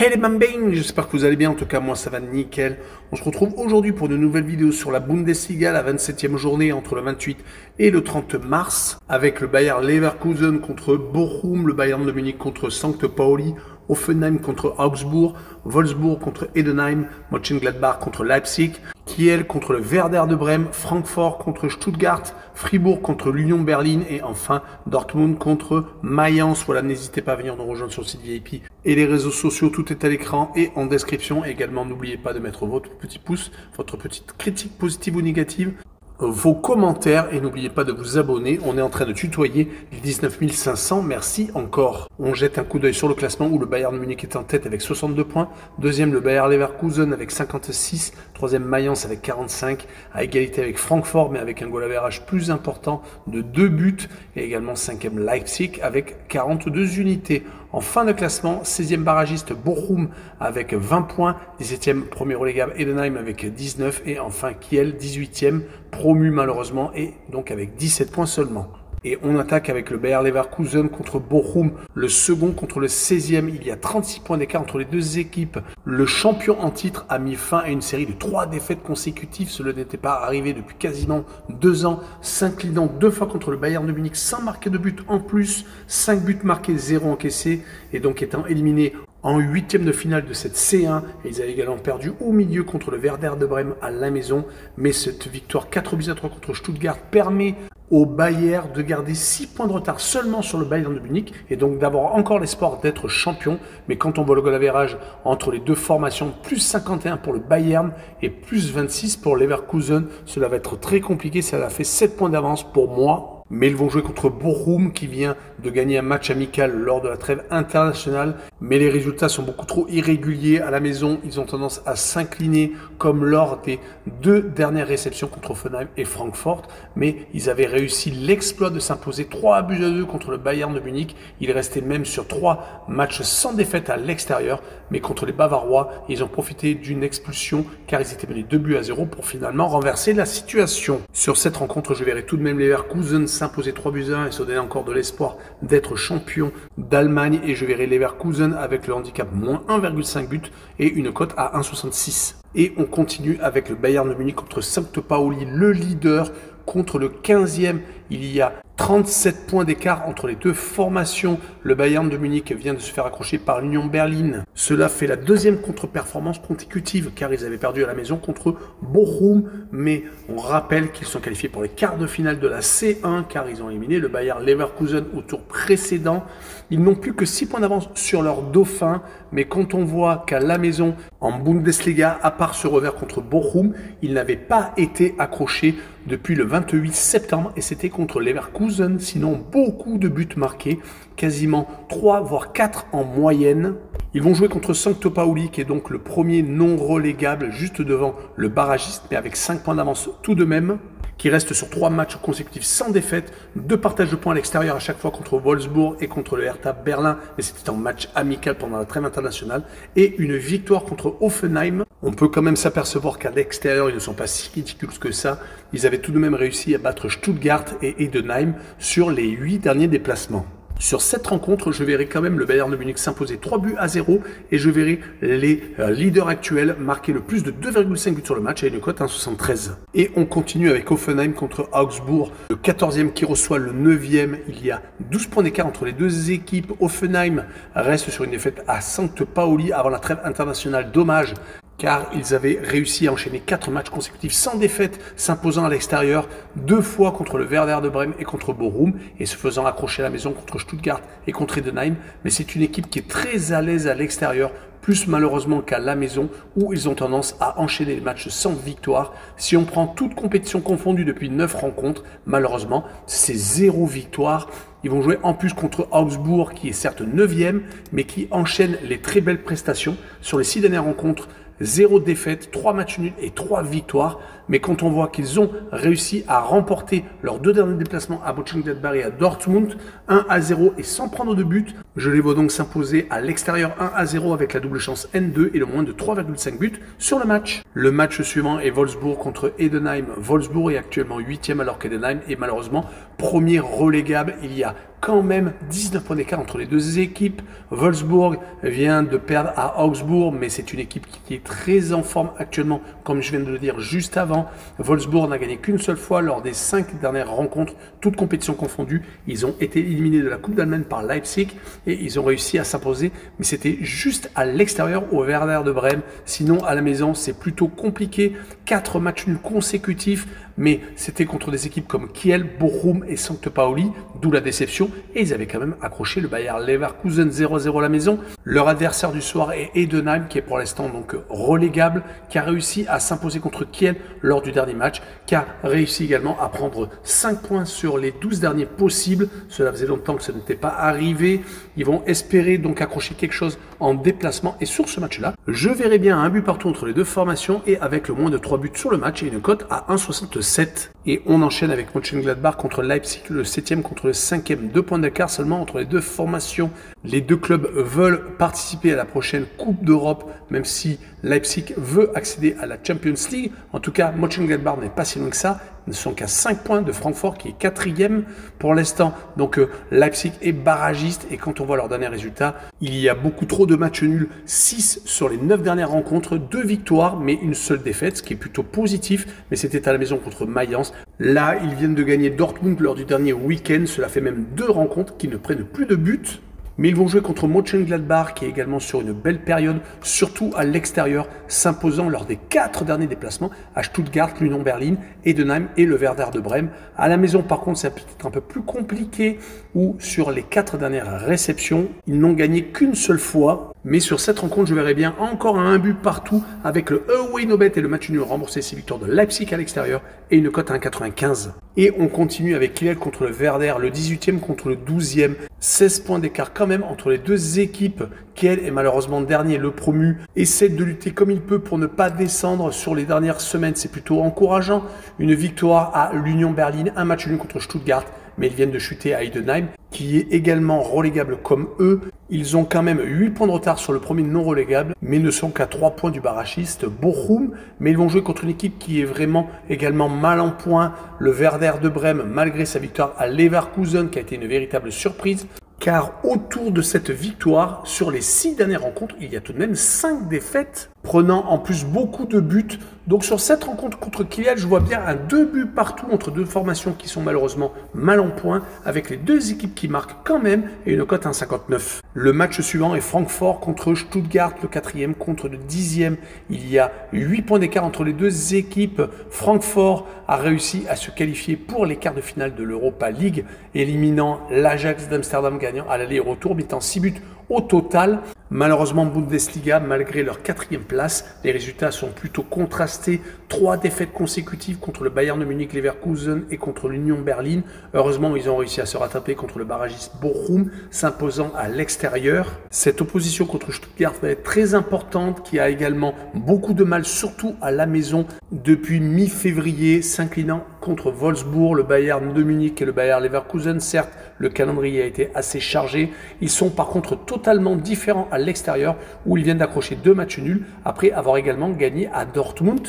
Hey les bambins, j'espère que vous allez bien, en tout cas moi ça va nickel. On se retrouve aujourd'hui pour une nouvelle vidéo sur la Bundesliga, la 27e journée entre le 28 et le 30 mars, avec le Bayer Leverkusen contre Bochum, le Bayern de Munich contre St. Pauli, Hoffenheim contre Augsburg, Wolfsburg contre Heidenheim, Mönchengladbach contre Leipzig, Kiel contre le Werder de Brême, Francfort contre Stuttgart, Fribourg contre l'Union Berlin et enfin Dortmund contre Mayence. Voilà, n'hésitez pas à venir nous rejoindre sur le site VIP et les réseaux sociaux, tout est à l'écran et en description. Également, n'oubliez pas de mettre votre petit pouce, votre petite critique positive ou négative, vos commentaires et n'oubliez pas de vous abonner. On est en train de tutoyer les 19 500. Merci encore. On jette un coup d'œil sur le classement où le Bayern de Munich est en tête avec 62 points. Deuxième, le Bayer Leverkusen avec 56. Troisième, Mayence avec 45. À égalité avec Francfort, mais avec un goal average plus important de 2 buts. Et également cinquième, Leipzig avec 42 unités. En fin de classement, 16e barragiste Bochum avec 20 points. 17e premier relégable Heidenheim avec 19. Et enfin Kiel, 18e, promu malheureusement, et donc avec 17 points seulement. Et on attaque avec le Bayer Leverkusen contre Bochum, le second contre le 16e. Il y a 36 points d'écart entre les deux équipes. Le champion en titre a mis fin à une série de 3 défaites consécutives. Cela n'était pas arrivé depuis quasiment 2 ans. S'inclinant 2 fois contre le Bayern de Munich sans marquer de but en plus. 5 buts marqués, 0 encaissés. Et donc étant éliminé en 8e de finale de cette C1, et ils avaient également perdu au milieu contre le Werder de Brême à la maison. Mais cette victoire 4-3 contre Stuttgart permet au Bayer de garder 6 points de retard seulement sur le Bayern de Munich et donc d'avoir encore l'espoir d'être champion. Mais quand on voit le goal average entre les deux formations, plus 51 pour le Bayern et plus 26 pour Leverkusen, cela va être très compliqué. Ça a fait 7 points d'avance pour moi. Mais ils vont jouer contre Bochum qui vient de gagner un match amical lors de la trêve internationale. Mais les résultats sont beaucoup trop irréguliers à la maison. Ils ont tendance à s'incliner comme lors des 2 dernières réceptions contre Hoffenheim et Francfort. Mais ils avaient réussi l'exploit de s'imposer 3-2 contre le Bayern de Munich. Ils restaient même sur 3 matchs sans défaite à l'extérieur. Mais contre les Bavarois, ils ont profité d'une expulsion car ils étaient menés 2-0 pour finalement renverser la situation. Sur cette rencontre, je verrai tout de même Leverkusen s'imposer 3-1 et se donner encore de l'espoir d'être champion d'Allemagne. Et je verrai Leverkusen avec le handicap moins 1,5 but et une cote à 1,66. Et on continue avec le Bayern de Munich contre St. Pauli, le leader, contre le 15e. Il y a 37 points d'écart entre les deux formations. Le Bayern de Munich vient de se faire accrocher par l'Union Berlin. Cela fait la 2e contre-performance consécutive car ils avaient perdu à la maison contre Bochum. Mais on rappelle qu'ils sont qualifiés pour les quarts de finale de la C1 car ils ont éliminé le Bayer Leverkusen au tour précédent. Ils n'ont plus que 6 points d'avance sur leur dauphin. Mais quand on voit qu'à la maison, en Bundesliga, à part ce revers contre Bochum, ils n'avaient pas été accrochés depuis le 28 septembre et c'était contre Leverkusen. Sinon, beaucoup de buts marqués, quasiment 3 voire 4 en moyenne. Ils vont jouer contre St. Pauli qui est donc le premier non relégable juste devant le barragiste mais avec 5 points d'avance tout de même, qui reste sur 3 matchs consécutifs sans défaite, 2 partages de points à l'extérieur à chaque fois contre Wolfsburg et contre le Hertha Berlin, mais c'était en match amical pendant la trêve internationale, et une victoire contre Hoffenheim. On peut quand même s'apercevoir qu'à l'extérieur, ils ne sont pas si ridicules que ça. Ils avaient tout de même réussi à battre Stuttgart et Heidenheim sur les 8 derniers déplacements. Sur cette rencontre, je verrai quand même le Bayern de Munich s'imposer 3-0 et je verrai les leaders actuels marquer le plus de 2,5 buts sur le match à une cote à 1,73. Et on continue avec Hoffenheim contre Augsburg, le 14e qui reçoit le 9e. Il y a 12 points d'écart entre les deux équipes. Hoffenheim reste sur une défaite à St. Pauli avant la trêve internationale. Dommage, car ils avaient réussi à enchaîner 4 matchs consécutifs sans défaite, s'imposant à l'extérieur 2 fois contre le Werder de Brême et contre Bochum, et se faisant accrocher à la maison contre Stuttgart et contre Heidenheim. Mais c'est une équipe qui est très à l'aise à l'extérieur, plus malheureusement qu'à la maison, où ils ont tendance à enchaîner les matchs sans victoire. Si on prend toute compétition confondue depuis 9 rencontres, malheureusement, c'est 0 victoire. Ils vont jouer en plus contre Augsbourg, qui est certes 9e, mais qui enchaîne les très belles prestations sur les 6 dernières rencontres. 0 défaite, 3 matchs nuls et 3 victoires. Mais quand on voit qu'ils ont réussi à remporter leurs 2 derniers déplacements à Mönchengladbach et à Dortmund, 1-0 et sans prendre de but, Je les vois donc s'imposer à l'extérieur 1-0 avec la double chance N2 et le moins de 3,5 buts sur le match. Le match suivant est Wolfsburg contre Heidenheim. Wolfsburg est actuellement 8e alors qu'Heidenheim est malheureusement premier relégable. Il y a quand même 19 points d'écart entre les deux équipes. Wolfsburg vient de perdre à Augsbourg, mais c'est une équipe qui est très en forme actuellement, comme je viens de le dire juste avant. Wolfsburg n'a gagné qu'une seule fois lors des 5 dernières rencontres, toutes compétitions confondues. Ils ont été éliminés de la Coupe d'Allemagne par Leipzig et ils ont réussi à s'imposer, mais c'était juste à l'extérieur au Werder de Brême. Sinon, à la maison, c'est plutôt compliqué. 4 matchs nuls consécutifs, mais c'était contre des équipes comme Kiel, Bochum et St. Pauli, d'où la déception. Et ils avaient quand même accroché le Bayer Leverkusen 0-0 à la maison. Leur adversaire du soir est Heidenheim, qui est pour l'instant donc relégable, qui a réussi à s'imposer contre Kiel lors du dernier match, qui a réussi également à prendre 5 points sur les 12 derniers possibles. Cela faisait longtemps que ça n'était pas arrivé. Ils vont espérer donc accrocher quelque chose en déplacement. Et sur ce match-là, je verrai bien un but partout entre les deux formations et avec le moins de 3 buts sur le match et une cote à 1,67. Et on enchaîne avec Mönchengladbach contre Leipzig, le 7e contre le 5e. 2 points d'écart seulement entre les deux formations. Les deux clubs veulent participer à la prochaine Coupe d'Europe, même si Leipzig veut accéder à la Champions League. En tout cas, Mönchengladbach n'est pas si loin que ça. Ils ne sont qu'à 5 points de Francfort qui est 4e pour l'instant. Donc Leipzig est barragiste et quand on voit leurs derniers résultats, il y a beaucoup trop de matchs nuls. 6 sur les 9 dernières rencontres, 2 victoires mais une seule défaite, ce qui est plutôt positif. Mais c'était à la maison contre Mayence. Là, ils viennent de gagner Dortmund lors du dernier week-end. Cela fait même 2 rencontres qui ne prennent plus de buts. Mais ils vont jouer contre Mönchengladbach qui est également sur une belle période, surtout à l'extérieur, s'imposant lors des 4 derniers déplacements à Stuttgart, l'Union Berlin, Heidenheim et le Werder de Brême. À la maison, par contre, c'est peut-être un peu plus compliqué où sur les 4 dernières réceptions, ils n'ont gagné qu'une seule fois. Mais sur cette rencontre, je verrai bien encore un but partout avec le away no bet et le match nul remboursé 6 victoires de Leipzig à l'extérieur et une cote à 1,95. Et on continue avec Kiel contre le Werder, le 18e contre le 12e. 16 points d'écart quand même entre les deux équipes. Kiel est malheureusement dernier, le promu, essaie de lutter comme il peut pour ne pas descendre sur les dernières semaines. C'est plutôt encourageant. Une victoire à l'Union Berlin, un match nul contre Stuttgart. Mais ils viennent de chuter à Heidenheim, qui est également relégable comme eux. Ils ont quand même 8 points de retard sur le premier non relégable, mais ne sont qu'à 3 points du barragiste Bochum. Mais ils vont jouer contre une équipe qui est vraiment également mal en point. Le Werder de Brême, malgré sa victoire à Leverkusen, qui a été une véritable surprise. Car autour de cette victoire, sur les 6 dernières rencontres, il y a tout de même 5 défaites, prenant en plus beaucoup de buts. Donc sur cette rencontre contre Kiel, je vois bien un 2 buts partout entre deux formations qui sont malheureusement mal en point, avec les deux équipes qui marquent quand même et une cote à 1,59. Le match suivant est Francfort contre Stuttgart, le 4e contre le 10e. Il y a 8 points d'écart entre les deux équipes. Francfort a réussi à se qualifier pour les quarts de finale de l'Europa League, éliminant l'Ajax d'Amsterdam gagnant à l'aller et retour, mettant 6 buts au total. Malheureusement, Bundesliga, malgré leur 4e place, les résultats sont plutôt contrastés. 3 défaites consécutives contre le Bayern de Munich, Leverkusen et contre l'Union Berlin. Heureusement, ils ont réussi à se rattraper contre le barragiste Bochum, s'imposant à l'extérieur. Cette opposition contre Stuttgart va être très importante, qui a également beaucoup de mal, surtout à la maison, depuis mi-février, s'inclinant contre Wolfsburg, le Bayern de Munich et le Bayer Leverkusen. Certes, le calendrier a été assez chargé. Ils sont par contre totalement différents à l'extérieur, où ils viennent d'accrocher 2 matchs nuls après avoir également gagné à Dortmund.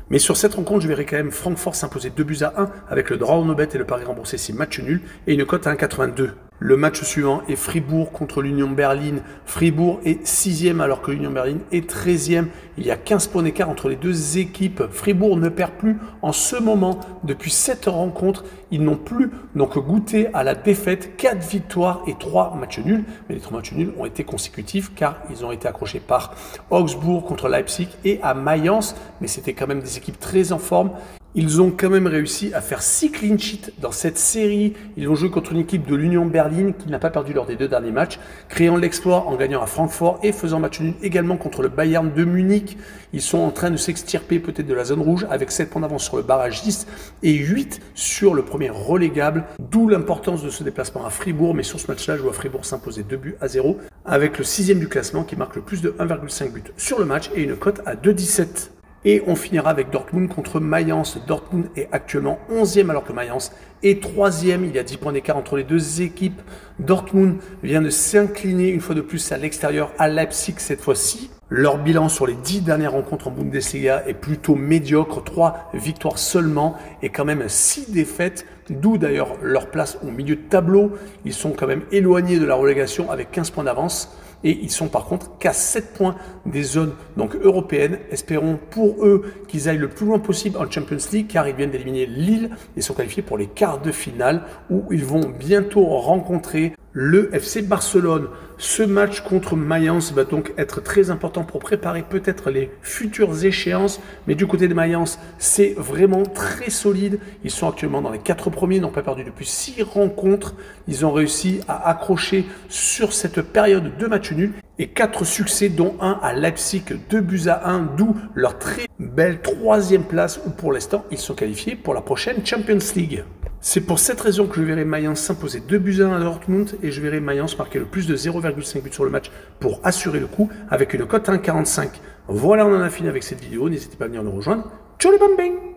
Mais sur cette rencontre, je verrai quand même Francfort s'imposer 2 buts à 1 avec le draw no bet et le pari remboursé 6 matchs nuls et une cote à 1,82. Le match suivant est Fribourg contre l'Union Berlin. Fribourg est 6e alors que l'Union Berlin est 13e. Il y a 15 points d'écart entre les deux équipes. Fribourg ne perd plus en ce moment depuis 7 rencontres. Ils n'ont plus donc goûté à la défaite. 4 victoires et 3 matchs nuls. Mais les 3 matchs nuls ont été consécutifs car ils ont été accrochés par Augsbourg contre Leipzig et à Mayence. Mais c'était quand même des équipes très en forme. Ils ont quand même réussi à faire 6 clean sheets dans cette série. Ils vont jouer contre une équipe de l'Union Berlin qui n'a pas perdu lors des 2 derniers matchs, créant l'exploit en gagnant à Francfort et faisant match nul également contre le Bayern de Munich. Ils sont en train de s'extirper peut-être de la zone rouge avec 7 points d'avance sur le barragiste et 8 sur le premier relégable, d'où l'importance de ce déplacement à Fribourg. Mais sur ce match-là, je vois Fribourg s'imposer 2 buts à 0 avec le 6e du classement qui marque le plus de 1,5 but sur le match et une cote à 2,17. Et on finira avec Dortmund contre Mayence. Dortmund est actuellement 11e alors que Mayence est 3e. Il y a 10 points d'écart entre les deux équipes. Dortmund vient de s'incliner une fois de plus à l'extérieur à Leipzig cette fois-ci. Leur bilan sur les 10 dernières rencontres en Bundesliga est plutôt médiocre. 3 victoires seulement et quand même 6 défaites. D'où d'ailleurs leur place au milieu de tableau. Ils sont quand même éloignés de la relégation avec 15 points d'avance. Et ils sont par contre qu'à 7 points des zones donc européennes. Espérons pour eux qu'ils aillent le plus loin possible en Champions League car ils viennent d'éliminer Lille et sont qualifiés pour les quarts de finale où ils vont bientôt rencontrer le FC Barcelone. Ce match contre Mayence va donc être très important pour préparer peut-être les futures échéances. Mais du côté de Mayence, c'est vraiment très solide. Ils sont actuellement dans les 4 premiers, n'ont pas perdu depuis 6 rencontres. Ils ont réussi à accrocher sur cette période de match nul et 4 succès dont un à Leipzig, 2-1, d'où leur très belle 3e place où pour l'instant ils sont qualifiés pour la prochaine Champions League. C'est pour cette raison que je verrai Mayence s'imposer 2-1 à Dortmund et je verrai Mayence marquer le plus de 0,5 buts sur le match pour assurer le coup avec une cote à 1,45. Voilà, on en a fini avec cette vidéo. N'hésitez pas à venir nous rejoindre. Ciao les bambins!